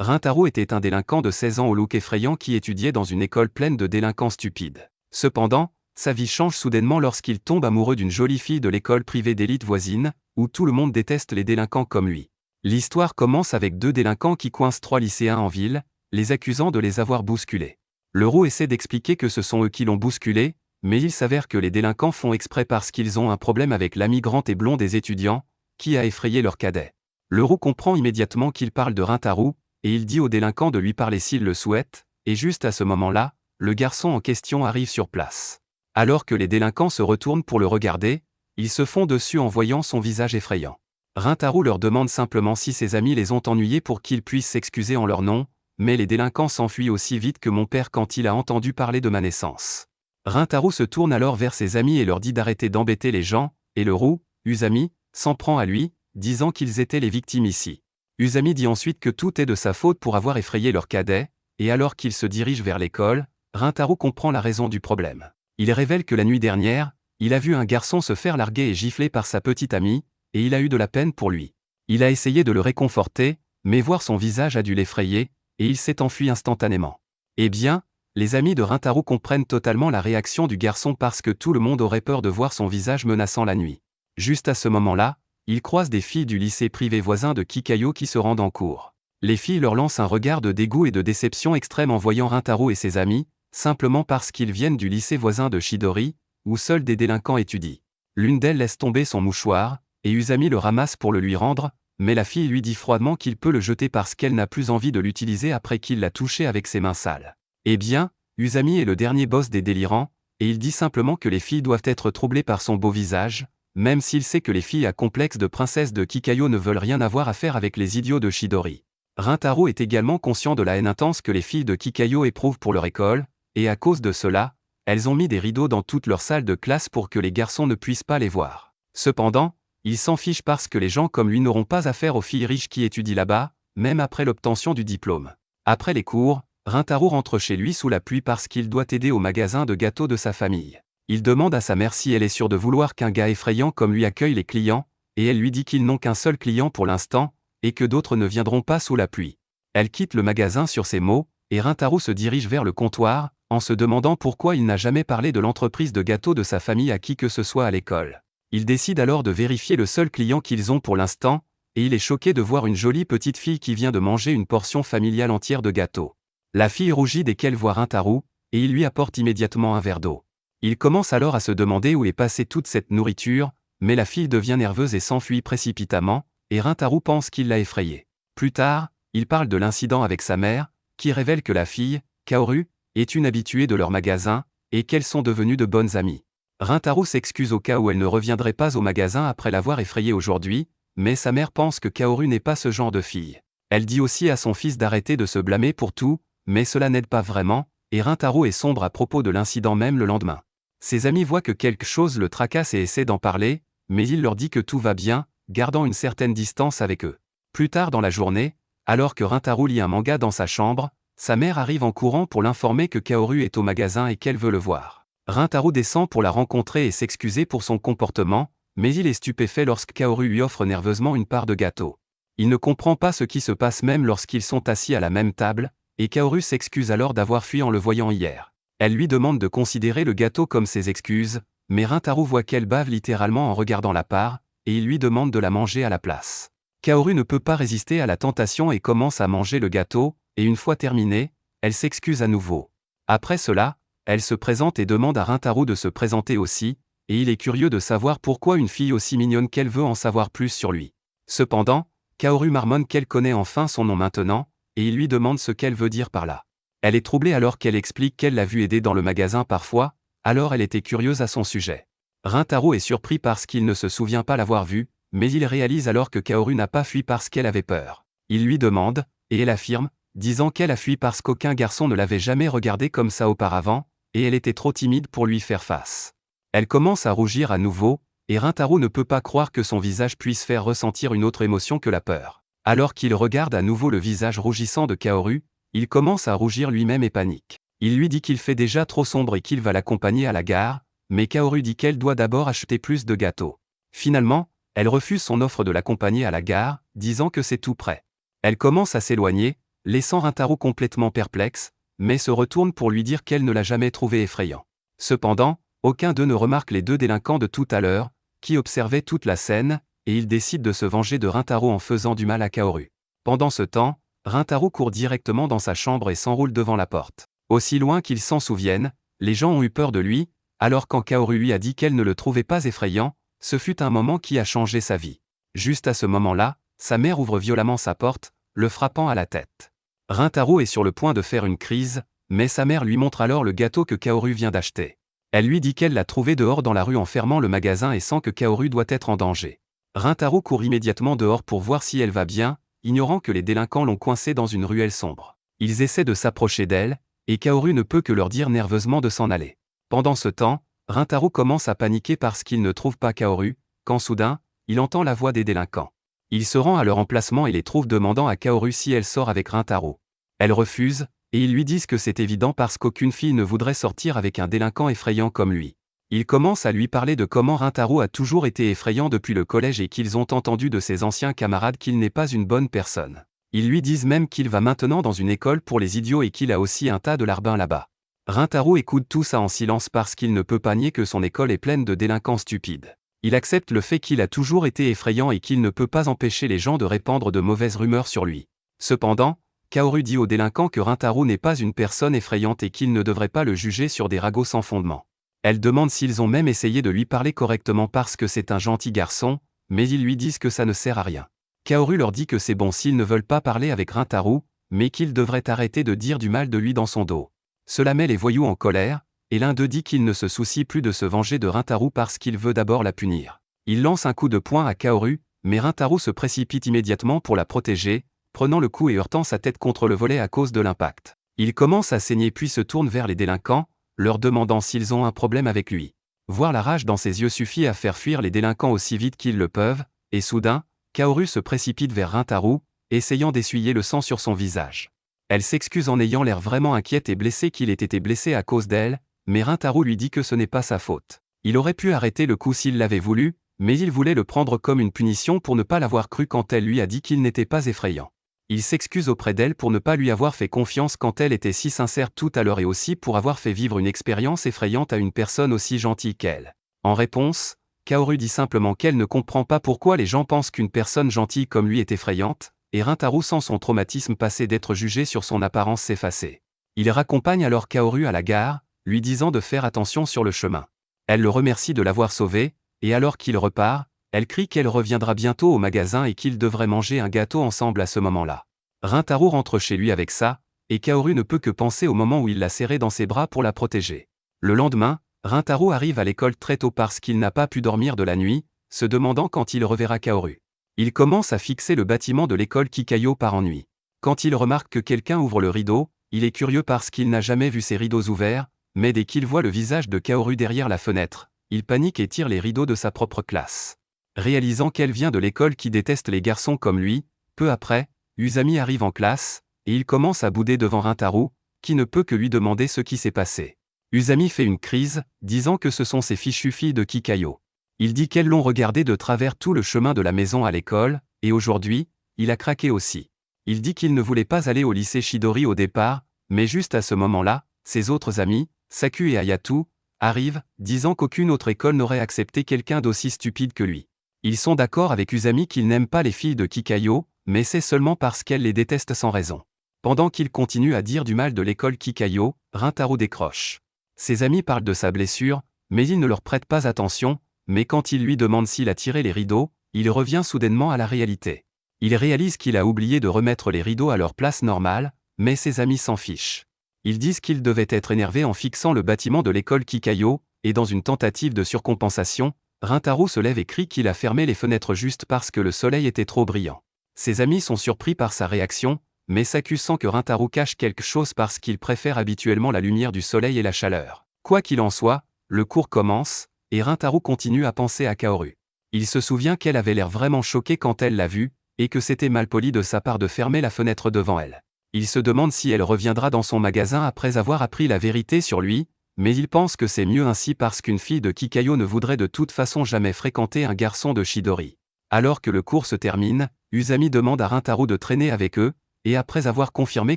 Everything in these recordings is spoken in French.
Rintaro était un délinquant de 16 ans au look effrayant qui étudiait dans une école pleine de délinquants stupides. Cependant, sa vie change soudainement lorsqu'il tombe amoureux d'une jolie fille de l'école privée d'élite voisine, où tout le monde déteste les délinquants comme lui. L'histoire commence avec 2 délinquants qui coincent 3 lycéens en ville, les accusant de les avoir bousculés. Le roux essaie d'expliquer que ce sont eux qui l'ont bousculé, mais il s'avère que les délinquants font exprès parce qu'ils ont un problème avec l'ami grand et blond des étudiants, qui a effrayé leur cadet. Le roux comprend immédiatement qu'il parle de Rintaro, et il dit au délinquant de lui parler s'il le souhaite, et juste à ce moment-là, le garçon en question arrive sur place. Alors que les délinquants se retournent pour le regarder, ils se font dessus en voyant son visage effrayant. Rintaro leur demande simplement si ses amis les ont ennuyés pour qu'ils puissent s'excuser en leur nom, mais les délinquants s'enfuient aussi vite que mon père quand il a entendu parler de ma naissance. Rintaro se tourne alors vers ses amis et leur dit d'arrêter d'embêter les gens, et le roux, Usami, s'en prend à lui, disant qu'ils étaient les victimes ici. Usami dit ensuite que tout est de sa faute pour avoir effrayé leur cadet, et alors qu'il se dirige vers l'école, Rintaro comprend la raison du problème. Il révèle que la nuit dernière, il a vu un garçon se faire larguer et gifler par sa petite amie, et il a eu de la peine pour lui. Il a essayé de le réconforter, mais voir son visage a dû l'effrayer, et il s'est enfui instantanément. Eh bien, les amis de Rintaro comprennent totalement la réaction du garçon parce que tout le monde aurait peur de voir son visage menaçant la nuit. Juste à ce moment-là, ils croisent des filles du lycée privé voisin de Kikayo qui se rendent en cours. Les filles leur lancent un regard de dégoût et de déception extrême en voyant Rintaro et ses amis, simplement parce qu'ils viennent du lycée voisin de Shidori, où seuls des délinquants étudient. L'une d'elles laisse tomber son mouchoir, et Usami le ramasse pour le lui rendre, mais la fille lui dit froidement qu'il peut le jeter parce qu'elle n'a plus envie de l'utiliser après qu'il l'a touché avec ses mains sales. Eh bien, Usami est le dernier boss des délirants, et il dit simplement que les filles doivent être troublées par son beau visage, même s'il sait que les filles à complexe de princesse de Kikayo ne veulent rien avoir à faire avec les idiots de Shidori. Rintaro est également conscient de la haine intense que les filles de Kikayo éprouvent pour leur école, et à cause de cela, elles ont mis des rideaux dans toute leur salle de classe pour que les garçons ne puissent pas les voir. Cependant, il s'en fiche parce que les gens comme lui n'auront pas affaire aux filles riches qui étudient là-bas, même après l'obtention du diplôme. Après les cours, Rintaro rentre chez lui sous la pluie parce qu'il doit aider au magasin de gâteaux de sa famille. Il demande à sa mère si elle est sûre de vouloir qu'un gars effrayant comme lui accueille les clients, et elle lui dit qu'ils n'ont qu'un seul client pour l'instant, et que d'autres ne viendront pas sous la pluie. Elle quitte le magasin sur ces mots, et Rintaro se dirige vers le comptoir, en se demandant pourquoi il n'a jamais parlé de l'entreprise de gâteaux de sa famille à qui que ce soit à l'école. Il décide alors de vérifier le seul client qu'ils ont pour l'instant, et il est choqué de voir une jolie petite fille qui vient de manger une portion familiale entière de gâteau. La fille rougit dès qu'elle voit Rintaro, et il lui apporte immédiatement un verre d'eau. Il commence alors à se demander où est passée toute cette nourriture, mais la fille devient nerveuse et s'enfuit précipitamment, et Rintaro pense qu'il l'a effrayée. Plus tard, il parle de l'incident avec sa mère, qui révèle que la fille, Kaoru, est une habituée de leur magasin, et qu'elles sont devenues de bonnes amies. Rintaro s'excuse au cas où elle ne reviendrait pas au magasin après l'avoir effrayée aujourd'hui, mais sa mère pense que Kaoru n'est pas ce genre de fille. Elle dit aussi à son fils d'arrêter de se blâmer pour tout, mais cela n'aide pas vraiment, et Rintaro est sombre à propos de l'incident même le lendemain. Ses amis voient que quelque chose le tracasse et essaient d'en parler, mais il leur dit que tout va bien, gardant une certaine distance avec eux. Plus tard dans la journée, alors que Rintaro lit un manga dans sa chambre, sa mère arrive en courant pour l'informer que Kaoru est au magasin et qu'elle veut le voir. Rintaro descend pour la rencontrer et s'excuser pour son comportement, mais il est stupéfait lorsque Kaoru lui offre nerveusement une part de gâteau. Il ne comprend pas ce qui se passe même lorsqu'ils sont assis à la même table, et Kaoru s'excuse alors d'avoir fui en le voyant hier. Elle lui demande de considérer le gâteau comme ses excuses, mais Rintaro voit qu'elle bave littéralement en regardant la part, et il lui demande de la manger à la place. Kaoru ne peut pas résister à la tentation et commence à manger le gâteau, et une fois terminé, elle s'excuse à nouveau. Après cela, elle se présente et demande à Rintaro de se présenter aussi, et il est curieux de savoir pourquoi une fille aussi mignonne qu'elle veut en savoir plus sur lui. Cependant, Kaoru marmonne qu'elle connaît enfin son nom maintenant, et il lui demande ce qu'elle veut dire par là. Elle est troublée alors qu'elle explique qu'elle l'a vu aider dans le magasin parfois, alors elle était curieuse à son sujet. Rintaro est surpris parce qu'il ne se souvient pas l'avoir vue, mais il réalise alors que Kaoru n'a pas fui parce qu'elle avait peur. Il lui demande, et elle affirme, disant qu'elle a fui parce qu'aucun garçon ne l'avait jamais regardée comme ça auparavant, et elle était trop timide pour lui faire face. Elle commence à rougir à nouveau, et Rintaro ne peut pas croire que son visage puisse faire ressentir une autre émotion que la peur. Alors qu'il regarde à nouveau le visage rougissant de Kaoru, il commence à rougir lui-même et panique. Il lui dit qu'il fait déjà trop sombre et qu'il va l'accompagner à la gare, mais Kaoru dit qu'elle doit d'abord acheter plus de gâteaux. Finalement, elle refuse son offre de l'accompagner à la gare, disant que c'est tout prêt. Elle commence à s'éloigner, laissant Rintaro complètement perplexe, mais se retourne pour lui dire qu'elle ne l'a jamais trouvé effrayant. Cependant, aucun d'eux ne remarque les deux délinquants de tout à l'heure, qui observaient toute la scène, et ils décident de se venger de Rintaro en faisant du mal à Kaoru. Pendant ce temps, Rintaro court directement dans sa chambre et s'enroule devant la porte. Aussi loin qu'ils s'en souviennent, les gens ont eu peur de lui, alors quand Kaoru lui a dit qu'elle ne le trouvait pas effrayant, ce fut un moment qui a changé sa vie. Juste à ce moment-là, sa mère ouvre violemment sa porte, le frappant à la tête. Rintaro est sur le point de faire une crise, mais sa mère lui montre alors le gâteau que Kaoru vient d'acheter. Elle lui dit qu'elle l'a trouvé dehors dans la rue en fermant le magasin et sent que Kaoru doit être en danger. Rintaro court immédiatement dehors pour voir si elle va bien, ignorant que les délinquants l'ont coincée dans une ruelle sombre. Ils essaient de s'approcher d'elle, et Kaoru ne peut que leur dire nerveusement de s'en aller. Pendant ce temps, Rintaro commence à paniquer parce qu'il ne trouve pas Kaoru, quand soudain, il entend la voix des délinquants. Il se rend à leur emplacement et les trouve demandant à Kaoru si elle sort avec Rintaro. Elle refuse, et ils lui disent que c'est évident parce qu'aucune fille ne voudrait sortir avec un délinquant effrayant comme lui. Ils commencent à lui parler de comment Rintaro a toujours été effrayant depuis le collège et qu'ils ont entendu de ses anciens camarades qu'il n'est pas une bonne personne. Ils lui disent même qu'il va maintenant dans une école pour les idiots et qu'il a aussi un tas de larbins là-bas. Rintaro écoute tout ça en silence parce qu'il ne peut pas nier que son école est pleine de délinquants stupides. Il accepte le fait qu'il a toujours été effrayant et qu'il ne peut pas empêcher les gens de répandre de mauvaises rumeurs sur lui. Cependant, Kaoru dit aux délinquants que Rintaro n'est pas une personne effrayante et qu'ils ne devraient pas le juger sur des ragots sans fondement. Elle demande s'ils ont même essayé de lui parler correctement parce que c'est un gentil garçon, mais ils lui disent que ça ne sert à rien. Kaoru leur dit que c'est bon s'ils ne veulent pas parler avec Rintaro, mais qu'ils devraient arrêter de dire du mal de lui dans son dos. Cela met les voyous en colère, et l'un d'eux dit qu'il ne se soucie plus de se venger de Rintaro parce qu'il veut d'abord la punir. Il lance un coup de poing à Kaoru, mais Rintaro se précipite immédiatement pour la protéger, prenant le coup et heurtant sa tête contre le volet à cause de l'impact. Il commence à saigner puis se tourne vers les délinquants, leur demandant s'ils ont un problème avec lui. Voir la rage dans ses yeux suffit à faire fuir les délinquants aussi vite qu'ils le peuvent, et soudain, Kaoru se précipite vers Rintaro, essayant d'essuyer le sang sur son visage. Elle s'excuse en ayant l'air vraiment inquiète et blessée qu'il ait été blessé à cause d'elle, mais Rintaro lui dit que ce n'est pas sa faute. Il aurait pu arrêter le coup s'il l'avait voulu, mais il voulait le prendre comme une punition pour ne pas l'avoir cru quand elle lui a dit qu'il n'était pas effrayant. Il s'excuse auprès d'elle pour ne pas lui avoir fait confiance quand elle était si sincère tout à l'heure et aussi pour avoir fait vivre une expérience effrayante à une personne aussi gentille qu'elle. En réponse, Kaoru dit simplement qu'elle ne comprend pas pourquoi les gens pensent qu'une personne gentille comme lui est effrayante, et Rintaro sent son traumatisme passé d'être jugé sur son apparence s'effacer. Il raccompagne alors Kaoru à la gare, lui disant de faire attention sur le chemin. Elle le remercie de l'avoir sauvé, et alors qu'il repart, elle crie qu'elle reviendra bientôt au magasin et qu'ils devraient manger un gâteau ensemble à ce moment-là. Rintaro rentre chez lui avec ça, et Kaoru ne peut que penser au moment où il l'a serrée dans ses bras pour la protéger. Le lendemain, Rintaro arrive à l'école très tôt parce qu'il n'a pas pu dormir de la nuit, se demandant quand il reverra Kaoru. Il commence à fixer le bâtiment de l'école Kikayo par ennui. Quand il remarque que quelqu'un ouvre le rideau, il est curieux parce qu'il n'a jamais vu ces rideaux ouverts, mais dès qu'il voit le visage de Kaoru derrière la fenêtre, il panique et tire les rideaux de sa propre classe. Réalisant qu'elle vient de l'école qui déteste les garçons comme lui, peu après, Usami arrive en classe, et il commence à bouder devant Rintaro, qui ne peut que lui demander ce qui s'est passé. Usami fait une crise, disant que ce sont ces fichues filles de Kikayo. Il dit qu'elles l'ont regardé de travers tout le chemin de la maison à l'école, et aujourd'hui, il a craqué aussi. Il dit qu'il ne voulait pas aller au lycée Shidori au départ, mais juste à ce moment-là, ses autres amis, Saku et Ayato, arrivent, disant qu'aucune autre école n'aurait accepté quelqu'un d'aussi stupide que lui. Ils sont d'accord avec Usami qu'il n'aime pas les filles de Kikayo, mais c'est seulement parce qu'elle les déteste sans raison. Pendant qu'il continue à dire du mal de l'école Kikayo, Rintaro décroche. Ses amis parlent de sa blessure, mais il ne leur prête pas attention, mais quand il lui demande s'il a tiré les rideaux, il revient soudainement à la réalité. Il réalise qu'il a oublié de remettre les rideaux à leur place normale, mais ses amis s'en fichent. Ils disent qu'il devait être énervé en fixant le bâtiment de l'école Kikayo, et dans une tentative de surcompensation, Rintaro se lève et crie qu'il a fermé les fenêtres juste parce que le soleil était trop brillant. Ses amis sont surpris par sa réaction, mais Saku sent que Rintaro cache quelque chose parce qu'il préfère habituellement la lumière du soleil et la chaleur. Quoi qu'il en soit, le cours commence, et Rintaro continue à penser à Kaoru. Il se souvient qu'elle avait l'air vraiment choquée quand elle l'a vu, et que c'était malpoli de sa part de fermer la fenêtre devant elle. Il se demande si elle reviendra dans son magasin après avoir appris la vérité sur lui, mais il pense que c'est mieux ainsi parce qu'une fille de Kikayo ne voudrait de toute façon jamais fréquenter un garçon de Shidori. Alors que le cours se termine, Usami demande à Rintaro de traîner avec eux, et après avoir confirmé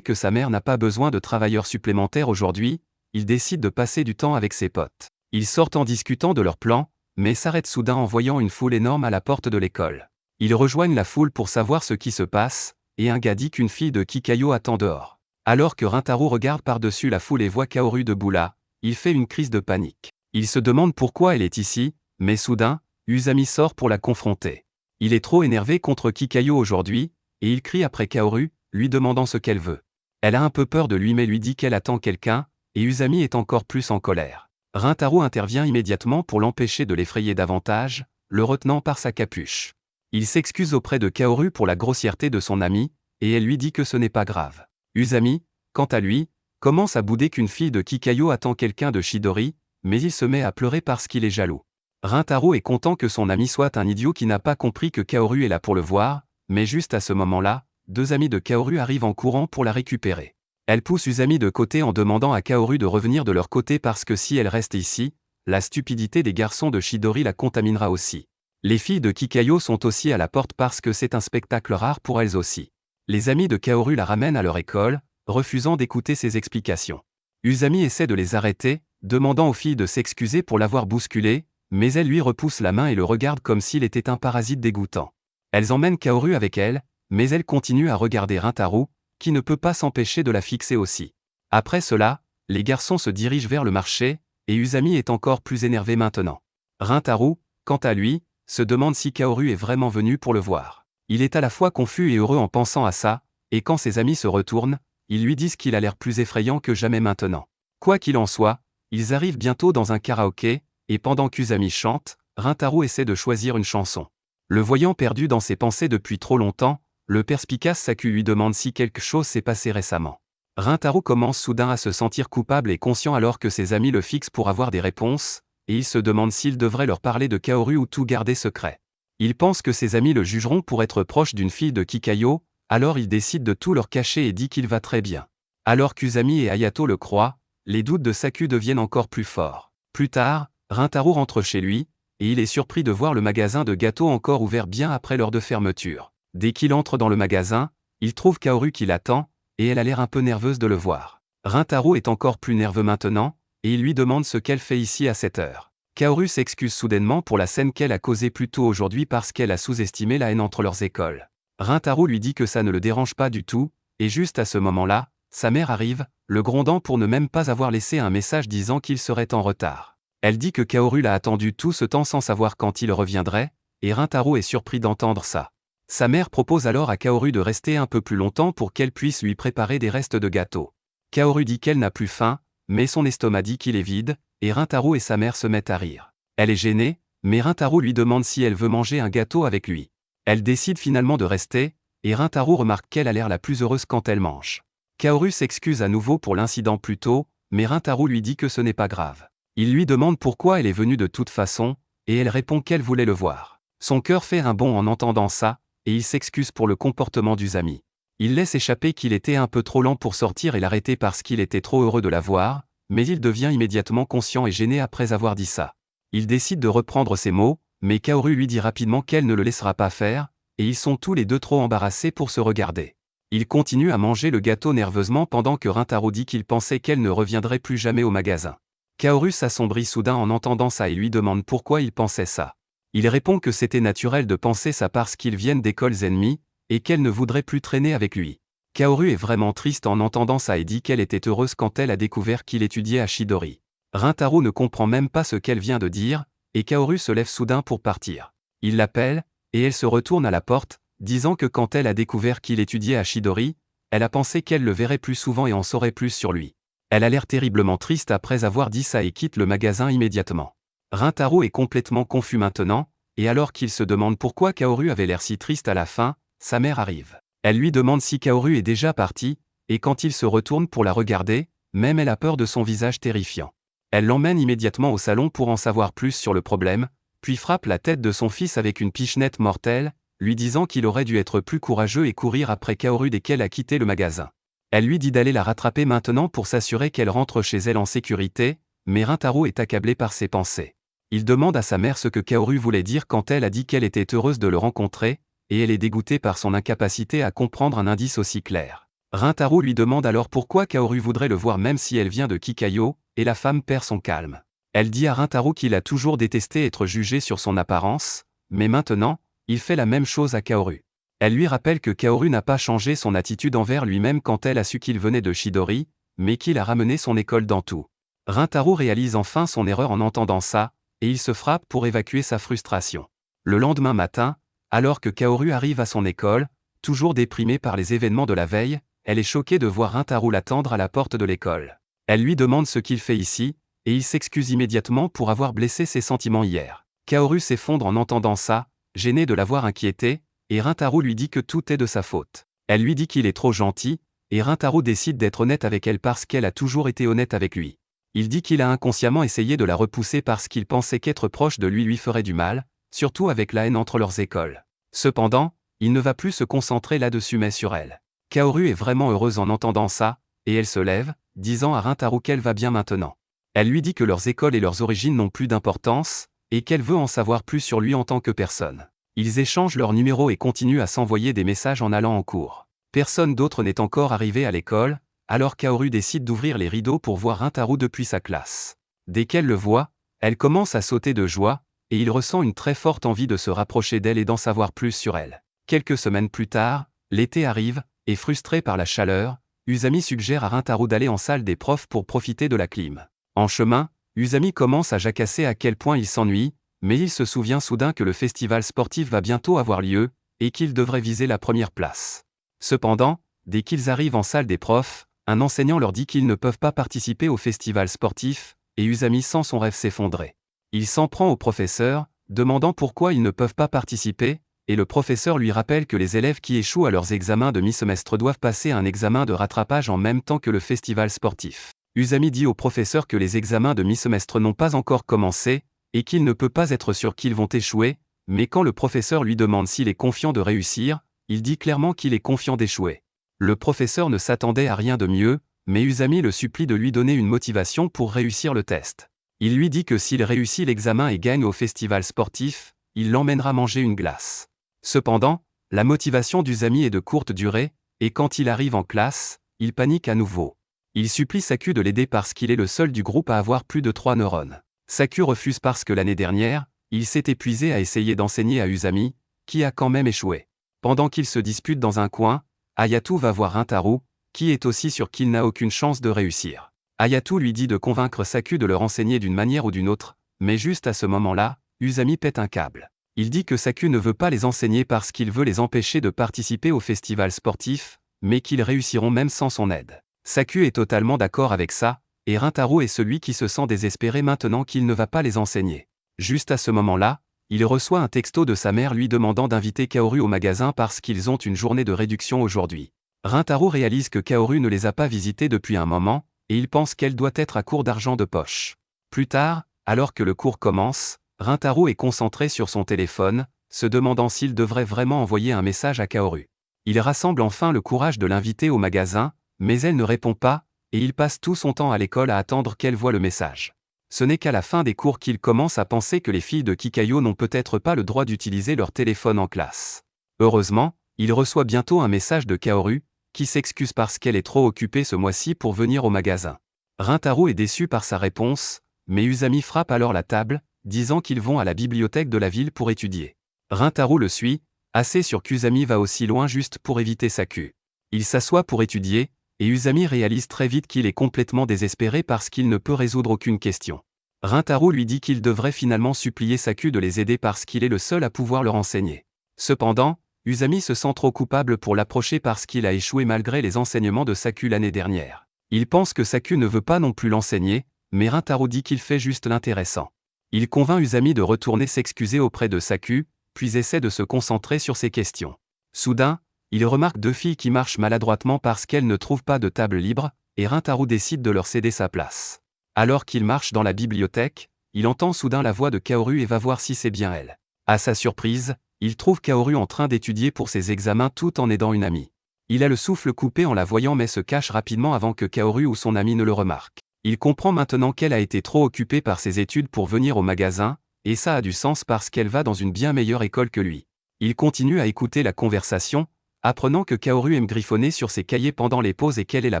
que sa mère n'a pas besoin de travailleurs supplémentaires aujourd'hui, il décide de passer du temps avec ses potes. Ils sortent en discutant de leur plan, mais s'arrêtent soudain en voyant une foule énorme à la porte de l'école. Ils rejoignent la foule pour savoir ce qui se passe, et un gars dit qu'une fille de Kikayo attend dehors. Alors que Rintaro regarde par-dessus la foule et voit Kaoru debout là, il fait une crise de panique. Il se demande pourquoi elle est ici, mais soudain, Usami sort pour la confronter. Il est trop énervé contre Kikayo aujourd'hui, et il crie après Kaoru, lui demandant ce qu'elle veut. Elle a un peu peur de lui mais lui dit qu'elle attend quelqu'un, et Usami est encore plus en colère. Rintaro intervient immédiatement pour l'empêcher de l'effrayer davantage, le retenant par sa capuche. Il s'excuse auprès de Kaoru pour la grossièreté de son ami, et elle lui dit que ce n'est pas grave. Usami, quant à lui, commence à bouder qu'une fille de Kikayo attend quelqu'un de Chidori, mais il se met à pleurer parce qu'il est jaloux. Rintaro est content que son ami soit un idiot qui n'a pas compris que Kaoru est là pour le voir, mais juste à ce moment-là, deux amis de Kaoru arrivent en courant pour la récupérer. Elle pousse Usami de côté en demandant à Kaoru de revenir de leur côté parce que si elle reste ici, la stupidité des garçons de Chidori la contaminera aussi. Les filles de Kikayo sont aussi à la porte parce que c'est un spectacle rare pour elles aussi. Les amis de Kaoru la ramènent à leur école, refusant d'écouter ses explications. Usami essaie de les arrêter, demandant aux filles de s'excuser pour l'avoir bousculé, mais elle lui repousse la main et le regarde comme s'il était un parasite dégoûtant. Elles emmènent Kaoru avec elles, mais elle continue à regarder Rintaro, qui ne peut pas s'empêcher de la fixer aussi. Après cela, les garçons se dirigent vers le marché, et Usami est encore plus énervé maintenant. Rintaro, quant à lui, se demande si Kaoru est vraiment venu pour le voir. Il est à la fois confus et heureux en pensant à ça, et quand ses amis se retournent, ils lui disent qu'il a l'air plus effrayant que jamais maintenant. Quoi qu'il en soit, ils arrivent bientôt dans un karaoké, et pendant qu'Usami chante, Rintaro essaie de choisir une chanson. Le voyant perdu dans ses pensées depuis trop longtemps, le perspicace Saku lui demande si quelque chose s'est passé récemment. Rintaro commence soudain à se sentir coupable et conscient alors que ses amis le fixent pour avoir des réponses, et il se demande s'il devrait leur parler de Kaoru ou tout garder secret. Il pense que ses amis le jugeront pour être proche d'une fille de Kikayo, alors il décide de tout leur cacher et dit qu'il va très bien. Alors qu'Usami et Hayato le croient, les doutes de Saku deviennent encore plus forts. Plus tard, Rintaro rentre chez lui, et il est surpris de voir le magasin de gâteaux encore ouvert bien après l'heure de fermeture. Dès qu'il entre dans le magasin, il trouve Kaoru qui l'attend, et elle a l'air un peu nerveuse de le voir. Rintaro est encore plus nerveux maintenant, et il lui demande ce qu'elle fait ici à cette heure. Kaoru s'excuse soudainement pour la scène qu'elle a causée plus tôt aujourd'hui parce qu'elle a sous-estimé la haine entre leurs écoles. Rintaro lui dit que ça ne le dérange pas du tout, et juste à ce moment-là, sa mère arrive, le grondant pour ne même pas avoir laissé un message disant qu'il serait en retard. Elle dit que Kaoru l'a attendu tout ce temps sans savoir quand il reviendrait, et Rintaro est surpris d'entendre ça. Sa mère propose alors à Kaoru de rester un peu plus longtemps pour qu'elle puisse lui préparer des restes de gâteau. Kaoru dit qu'elle n'a plus faim, mais son estomac dit qu'il est vide, et Rintaro et sa mère se mettent à rire. Elle est gênée, mais Rintaro lui demande si elle veut manger un gâteau avec lui. Elle décide finalement de rester, et Rintaro remarque qu'elle a l'air la plus heureuse quand elle mange. Kaoru s'excuse à nouveau pour l'incident plus tôt, mais Rintaro lui dit que ce n'est pas grave. Il lui demande pourquoi elle est venue de toute façon, et elle répond qu'elle voulait le voir. Son cœur fait un bond en entendant ça, et il s'excuse pour le comportement d'Usami. Il laisse échapper qu'il était un peu trop lent pour sortir et l'arrêter parce qu'il était trop heureux de la voir, mais il devient immédiatement conscient et gêné après avoir dit ça. Il décide de reprendre ses mots, mais Kaoru lui dit rapidement qu'elle ne le laissera pas faire, et ils sont tous les deux trop embarrassés pour se regarder. Il continue à manger le gâteau nerveusement pendant que Rintaro dit qu'il pensait qu'elle ne reviendrait plus jamais au magasin. Kaoru s'assombrit soudain en entendant ça et lui demande pourquoi il pensait ça. Il répond que c'était naturel de penser ça parce qu'ils viennent d'écoles ennemies, et qu'elle ne voudrait plus traîner avec lui. Kaoru est vraiment triste en entendant ça et dit qu'elle était heureuse quand elle a découvert qu'il étudiait à Chidori. Rintaro ne comprend même pas ce qu'elle vient de dire, et Kaoru se lève soudain pour partir. Il l'appelle, et elle se retourne à la porte, disant que quand elle a découvert qu'il étudiait à Chidori, elle a pensé qu'elle le verrait plus souvent et en saurait plus sur lui. Elle a l'air terriblement triste après avoir dit ça et quitte le magasin immédiatement. Rintaro est complètement confus maintenant, et alors qu'il se demande pourquoi Kaoru avait l'air si triste à la fin, sa mère arrive. Elle lui demande si Kaoru est déjà parti, et quand il se retourne pour la regarder, même elle a peur de son visage terrifiant. Elle l'emmène immédiatement au salon pour en savoir plus sur le problème, puis frappe la tête de son fils avec une pichenette mortelle, lui disant qu'il aurait dû être plus courageux et courir après Kaoru dès qu'elle a quitté le magasin. Elle lui dit d'aller la rattraper maintenant pour s'assurer qu'elle rentre chez elle en sécurité, mais Rintaro est accablé par ses pensées. Il demande à sa mère ce que Kaoru voulait dire quand elle a dit qu'elle était heureuse de le rencontrer, et elle est dégoûtée par son incapacité à comprendre un indice aussi clair. Rintaro lui demande alors pourquoi Kaoru voudrait le voir même si elle vient de Kikayo, et la femme perd son calme. Elle dit à Rintaro qu'il a toujours détesté être jugé sur son apparence, mais maintenant, il fait la même chose à Kaoru. Elle lui rappelle que Kaoru n'a pas changé son attitude envers lui-même quand elle a su qu'il venait de Chidori, mais qu'il a ramené son école dans tout. Rintaro réalise enfin son erreur en entendant ça, et il se frappe pour évacuer sa frustration. Le lendemain matin, alors que Kaoru arrive à son école, toujours déprimée par les événements de la veille, elle est choquée de voir Rintaro l'attendre à la porte de l'école. Elle lui demande ce qu'il fait ici, et il s'excuse immédiatement pour avoir blessé ses sentiments hier. Kaoru s'effondre en entendant ça, gêné de l'avoir inquiété, et Rintaro lui dit que tout est de sa faute. Elle lui dit qu'il est trop gentil, et Rintaro décide d'être honnête avec elle parce qu'elle a toujours été honnête avec lui. Il dit qu'il a inconsciemment essayé de la repousser parce qu'il pensait qu'être proche de lui ferait du mal, surtout avec la haine entre leurs écoles. Cependant, il ne va plus se concentrer là-dessus mais sur elle. Kaoru est vraiment heureuse en entendant ça, et elle se lève, disant à Rintaro qu'elle va bien maintenant. Elle lui dit que leurs écoles et leurs origines n'ont plus d'importance, et qu'elle veut en savoir plus sur lui en tant que personne. Ils échangent leurs numéros et continuent à s'envoyer des messages en allant en cours. Personne d'autre n'est encore arrivé à l'école, alors Kaoru décide d'ouvrir les rideaux pour voir Rintaro depuis sa classe. Dès qu'elle le voit, elle commence à sauter de joie, et il ressent une très forte envie de se rapprocher d'elle et d'en savoir plus sur elle. Quelques semaines plus tard, l'été arrive, et frustré par la chaleur, Usami suggère à Rintaro d'aller en salle des profs pour profiter de la clim. En chemin, Usami commence à jacasser à quel point il s'ennuie, mais il se souvient soudain que le festival sportif va bientôt avoir lieu, et qu'il devrait viser la première place. Cependant, dès qu'ils arrivent en salle des profs, un enseignant leur dit qu'ils ne peuvent pas participer au festival sportif, et Usami sent son rêve s'effondrer. Il s'en prend au professeur, demandant pourquoi ils ne peuvent pas participer, et le professeur lui rappelle que les élèves qui échouent à leurs examens de mi-semestre doivent passer un examen de rattrapage en même temps que le festival sportif. Usami dit au professeur que les examens de mi-semestre n'ont pas encore commencé, et qu'il ne peut pas être sûr qu'ils vont échouer, mais quand le professeur lui demande s'il est confiant de réussir, il dit clairement qu'il est confiant d'échouer. Le professeur ne s'attendait à rien de mieux, mais Usami le supplie de lui donner une motivation pour réussir le test. Il lui dit que s'il réussit l'examen et gagne au festival sportif, il l'emmènera manger une glace. Cependant, la motivation d'Usami est de courte durée, et quand il arrive en classe, il panique à nouveau. Il supplie Saku de l'aider parce qu'il est le seul du groupe à avoir plus de 3 neurones. Saku refuse parce que l'année dernière, il s'est épuisé à essayer d'enseigner à Usami, qui a quand même échoué. Pendant qu'ils se disputent dans un coin, Hayato va voir Rintaro, qui est aussi sûr qu'il n'a aucune chance de réussir. Hayato lui dit de convaincre Saku de le renseigner d'une manière ou d'une autre, mais juste à ce moment-là, Usami pète un câble. Il dit que Saku ne veut pas les enseigner parce qu'il veut les empêcher de participer au festival sportif, mais qu'ils réussiront même sans son aide. Saku est totalement d'accord avec ça, et Rintaro est celui qui se sent désespéré maintenant qu'il ne va pas les enseigner. Juste à ce moment-là, il reçoit un texto de sa mère lui demandant d'inviter Kaoru au magasin parce qu'ils ont une journée de réduction aujourd'hui. Rintaro réalise que Kaoru ne les a pas visités depuis un moment, et il pense qu'elle doit être à court d'argent de poche. Plus tard, alors que le cours commence, Rintaro est concentré sur son téléphone, se demandant s'il devrait vraiment envoyer un message à Kaoru. Il rassemble enfin le courage de l'inviter au magasin, mais elle ne répond pas, et il passe tout son temps à l'école à attendre qu'elle voie le message. Ce n'est qu'à la fin des cours qu'il commence à penser que les filles de Kikayo n'ont peut-être pas le droit d'utiliser leur téléphone en classe. Heureusement, il reçoit bientôt un message de Kaoru, qui s'excuse parce qu'elle est trop occupée ce mois-ci pour venir au magasin. Rintaro est déçu par sa réponse, mais Usami frappe alors la table, disant qu'ils vont à la bibliothèque de la ville pour étudier. Rintaro le suit, assez sûr qu'Usami va aussi loin juste pour éviter Saku. Il s'assoit pour étudier, et Usami réalise très vite qu'il est complètement désespéré parce qu'il ne peut résoudre aucune question. Rintaro lui dit qu'il devrait finalement supplier Saku de les aider parce qu'il est le seul à pouvoir leur enseigner. Cependant, Usami se sent trop coupable pour l'approcher parce qu'il a échoué malgré les enseignements de Saku l'année dernière. Il pense que Saku ne veut pas non plus l'enseigner, mais Rintaro dit qu'il fait juste l'intéressant. Il convainc Usami de retourner s'excuser auprès de Saku, puis essaie de se concentrer sur ses questions. Soudain, il remarque 2 filles qui marchent maladroitement parce qu'elles ne trouvent pas de table libre, et Rintaro décide de leur céder sa place. Alors qu'il marche dans la bibliothèque, il entend soudain la voix de Kaoru et va voir si c'est bien elle. À sa surprise, il trouve Kaoru en train d'étudier pour ses examens tout en aidant une amie. Il a le souffle coupé en la voyant mais se cache rapidement avant que Kaoru ou son ami ne le remarque. Il comprend maintenant qu'elle a été trop occupée par ses études pour venir au magasin, et ça a du sens parce qu'elle va dans une bien meilleure école que lui. Il continue à écouter la conversation, apprenant que Kaoru aime griffonner sur ses cahiers pendant les pauses et qu'elle est la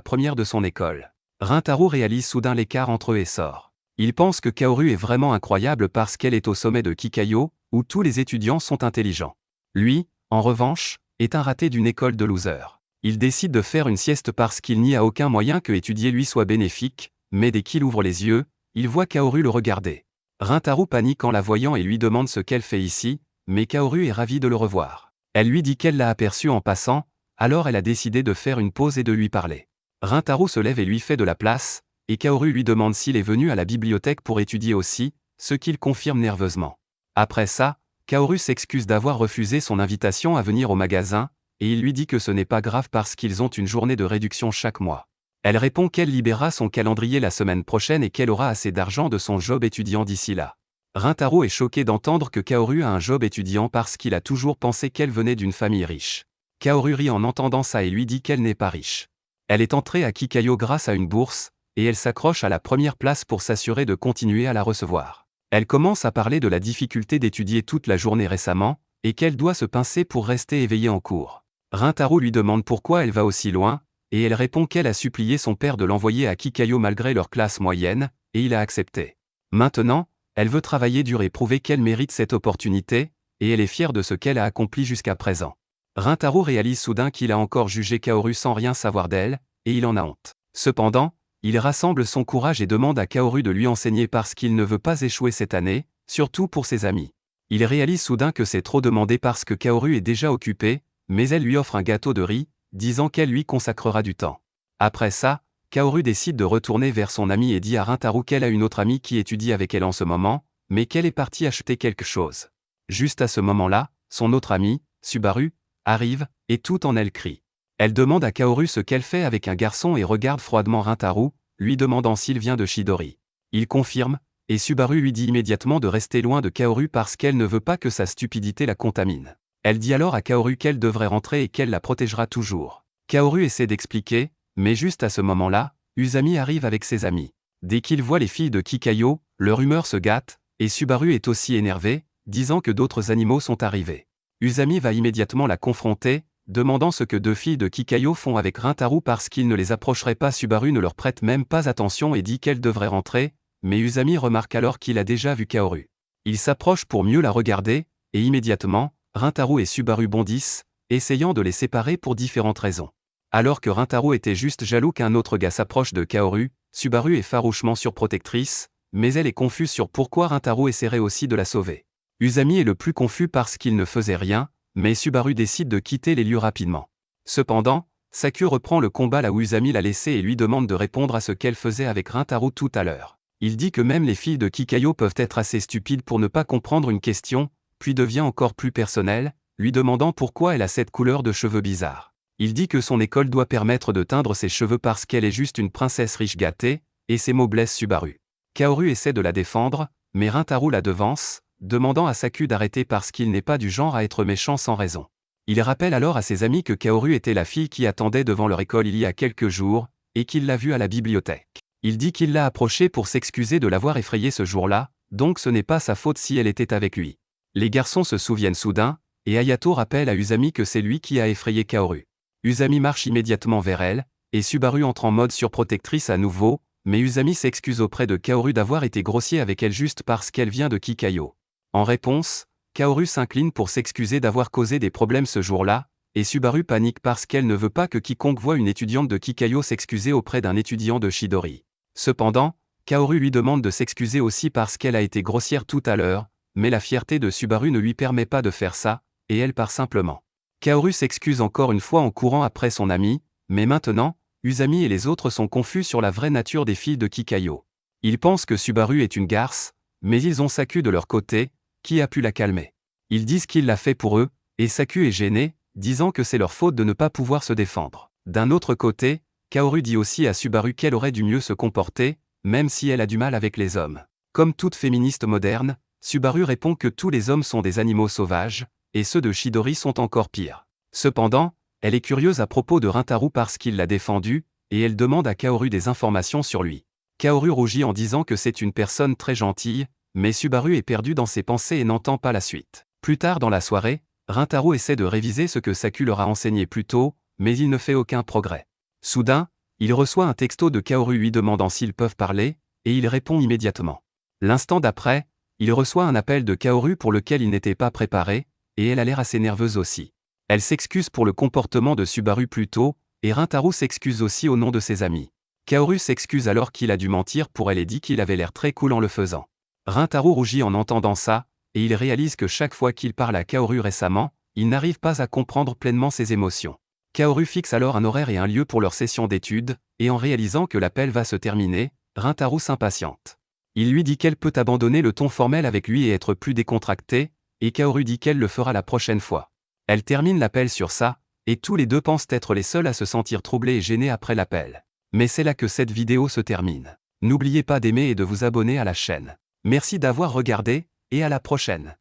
première de son école. Rintaro réalise soudain l'écart entre eux et sort. Il pense que Kaoru est vraiment incroyable parce qu'elle est au sommet de Kikayo, où tous les étudiants sont intelligents. Lui, en revanche, est un raté d'une école de losers. Il décide de faire une sieste parce qu'il n'y a aucun moyen que étudier lui soit bénéfique, mais dès qu'il ouvre les yeux, il voit Kaoru le regarder. Rintaro panique en la voyant et lui demande ce qu'elle fait ici, mais Kaoru est ravie de le revoir. Elle lui dit qu'elle l'a aperçu en passant, alors elle a décidé de faire une pause et de lui parler. Rintaro se lève et lui fait de la place, et Kaoru lui demande s'il est venu à la bibliothèque pour étudier aussi, ce qu'il confirme nerveusement. Après ça, Kaoru s'excuse d'avoir refusé son invitation à venir au magasin, et il lui dit que ce n'est pas grave parce qu'ils ont une journée de réduction chaque mois. Elle répond qu'elle libérera son calendrier la semaine prochaine et qu'elle aura assez d'argent de son job étudiant d'ici là. Rintaro est choqué d'entendre que Kaoru a un job étudiant parce qu'il a toujours pensé qu'elle venait d'une famille riche. Kaoru rit en entendant ça et lui dit qu'elle n'est pas riche. Elle est entrée à Kikayo grâce à une bourse, et elle s'accroche à la première place pour s'assurer de continuer à la recevoir. Elle commence à parler de la difficulté d'étudier toute la journée récemment, et qu'elle doit se pincer pour rester éveillée en cours. Rintaro lui demande pourquoi elle va aussi loin, et elle répond qu'elle a supplié son père de l'envoyer à Kikayo malgré leur classe moyenne, et il a accepté. Maintenant, elle veut travailler dur et prouver qu'elle mérite cette opportunité, et elle est fière de ce qu'elle a accompli jusqu'à présent. Rintaro réalise soudain qu'il a encore jugé Kaoru sans rien savoir d'elle, et il en a honte. Cependant, il rassemble son courage et demande à Kaoru de lui enseigner parce qu'il ne veut pas échouer cette année, surtout pour ses amis. Il réalise soudain que c'est trop demandé parce que Kaoru est déjà occupée, mais elle lui offre un gâteau de riz, disant qu'elle lui consacrera du temps. Après ça, Kaoru décide de retourner vers son amie et dit à Rintaro qu'elle a une autre amie qui étudie avec elle en ce moment, mais qu'elle est partie acheter quelque chose. Juste à ce moment-là, son autre amie, Subaru, arrive, et tout en elle crie. Elle demande à Kaoru ce qu'elle fait avec un garçon et regarde froidement Rintaro, lui demandant s'il vient de Chidori. Il confirme, et Subaru lui dit immédiatement de rester loin de Kaoru parce qu'elle ne veut pas que sa stupidité la contamine. Elle dit alors à Kaoru qu'elle devrait rentrer et qu'elle la protégera toujours. Kaoru essaie d'expliquer, mais juste à ce moment-là, Usami arrive avec ses amis. Dès qu'il voit les filles de Kikayo, leur humeur se gâte, et Subaru est aussi énervé, disant que d'autres animaux sont arrivés. Usami va immédiatement la confronter, demandant ce que deux filles de Kikayo font avec Rintaro parce qu'il ne les approcherait pas. Subaru ne leur prête même pas attention et dit qu'elle devrait rentrer, mais Usami remarque alors qu'il a déjà vu Kaoru. Il s'approche pour mieux la regarder, et immédiatement, Rintaro et Subaru bondissent, essayant de les séparer pour différentes raisons. Alors que Rintaro était juste jaloux qu'un autre gars s'approche de Kaoru, Subaru est farouchement surprotectrice, mais elle est confuse sur pourquoi Rintaro essaierait aussi de la sauver. Usami est le plus confus parce qu'il ne faisait rien, mais Subaru décide de quitter les lieux rapidement. Cependant, Saku reprend le combat là où Usami l'a laissé et lui demande de répondre à ce qu'elle faisait avec Rintaro tout à l'heure. Il dit que même les filles de Kikayo peuvent être assez stupides pour ne pas comprendre une question, puis devient encore plus personnel, lui demandant pourquoi elle a cette couleur de cheveux bizarre. Il dit que son école doit permettre de teindre ses cheveux parce qu'elle est juste une princesse riche gâtée, et ces mots blessent Subaru. Kaoru essaie de la défendre, mais Rintaro la devance, demandant à Saku d'arrêter parce qu'il n'est pas du genre à être méchant sans raison. Il rappelle alors à ses amis que Kaoru était la fille qui attendait devant leur école il y a quelques jours, et qu'il l'a vue à la bibliothèque. Il dit qu'il l'a approchée pour s'excuser de l'avoir effrayée ce jour-là, donc ce n'est pas sa faute si elle était avec lui. Les garçons se souviennent soudain, et Hayato rappelle à Usami que c'est lui qui a effrayé Kaoru. Usami marche immédiatement vers elle, et Subaru entre en mode surprotectrice à nouveau, mais Usami s'excuse auprès de Kaoru d'avoir été grossier avec elle juste parce qu'elle vient de Kikayo. En réponse, Kaoru s'incline pour s'excuser d'avoir causé des problèmes ce jour-là, et Subaru panique parce qu'elle ne veut pas que quiconque voie une étudiante de Kikayo s'excuser auprès d'un étudiant de Chidori. Cependant, Kaoru lui demande de s'excuser aussi parce qu'elle a été grossière tout à l'heure, mais la fierté de Subaru ne lui permet pas de faire ça, et elle part simplement. Kaoru s'excuse encore une fois en courant après son ami, mais maintenant, Usami et les autres sont confus sur la vraie nature des filles de Kikayo. Ils pensent que Subaru est une garce, mais ils ont Saku de leur côté, qui a pu la calmer. Ils disent qu'il l'a fait pour eux, et Saku est gêné, disant que c'est leur faute de ne pas pouvoir se défendre. D'un autre côté, Kaoru dit aussi à Subaru qu'elle aurait dû mieux se comporter, même si elle a du mal avec les hommes. Comme toute féministe moderne, Subaru répond que tous les hommes sont des animaux sauvages, et ceux de Chidori sont encore pires. Cependant, elle est curieuse à propos de Rintaro parce qu'il l'a défendu, et elle demande à Kaoru des informations sur lui. Kaoru rougit en disant que c'est une personne très gentille, mais Subaru est perdu dans ses pensées et n'entend pas la suite. Plus tard dans la soirée, Rintaro essaie de réviser ce que Saku leur a enseigné plus tôt, mais il ne fait aucun progrès. Soudain, il reçoit un texto de Kaoru lui demandant s'ils peuvent parler, et il répond immédiatement. L'instant d'après, il reçoit un appel de Kaoru pour lequel il n'était pas préparé, et elle a l'air assez nerveuse aussi. Elle s'excuse pour le comportement de Subaru plus tôt, et Rintaro s'excuse aussi au nom de ses amis. Kaoru s'excuse alors qu'il a dû mentir pour elle et dit qu'il avait l'air très cool en le faisant. Rintaro rougit en entendant ça, et il réalise que chaque fois qu'il parle à Kaoru récemment, il n'arrive pas à comprendre pleinement ses émotions. Kaoru fixe alors un horaire et un lieu pour leur session d'études, et en réalisant que l'appel va se terminer, Rintaro s'impatiente. Il lui dit qu'elle peut abandonner le ton formel avec lui et être plus décontractée, et Kaoru dit qu'elle le fera la prochaine fois. Elle termine l'appel sur ça, et tous les deux pensent être les seuls à se sentir troublés et gênés après l'appel. Mais c'est là que cette vidéo se termine. N'oubliez pas d'aimer et de vous abonner à la chaîne. Merci d'avoir regardé, et à la prochaine.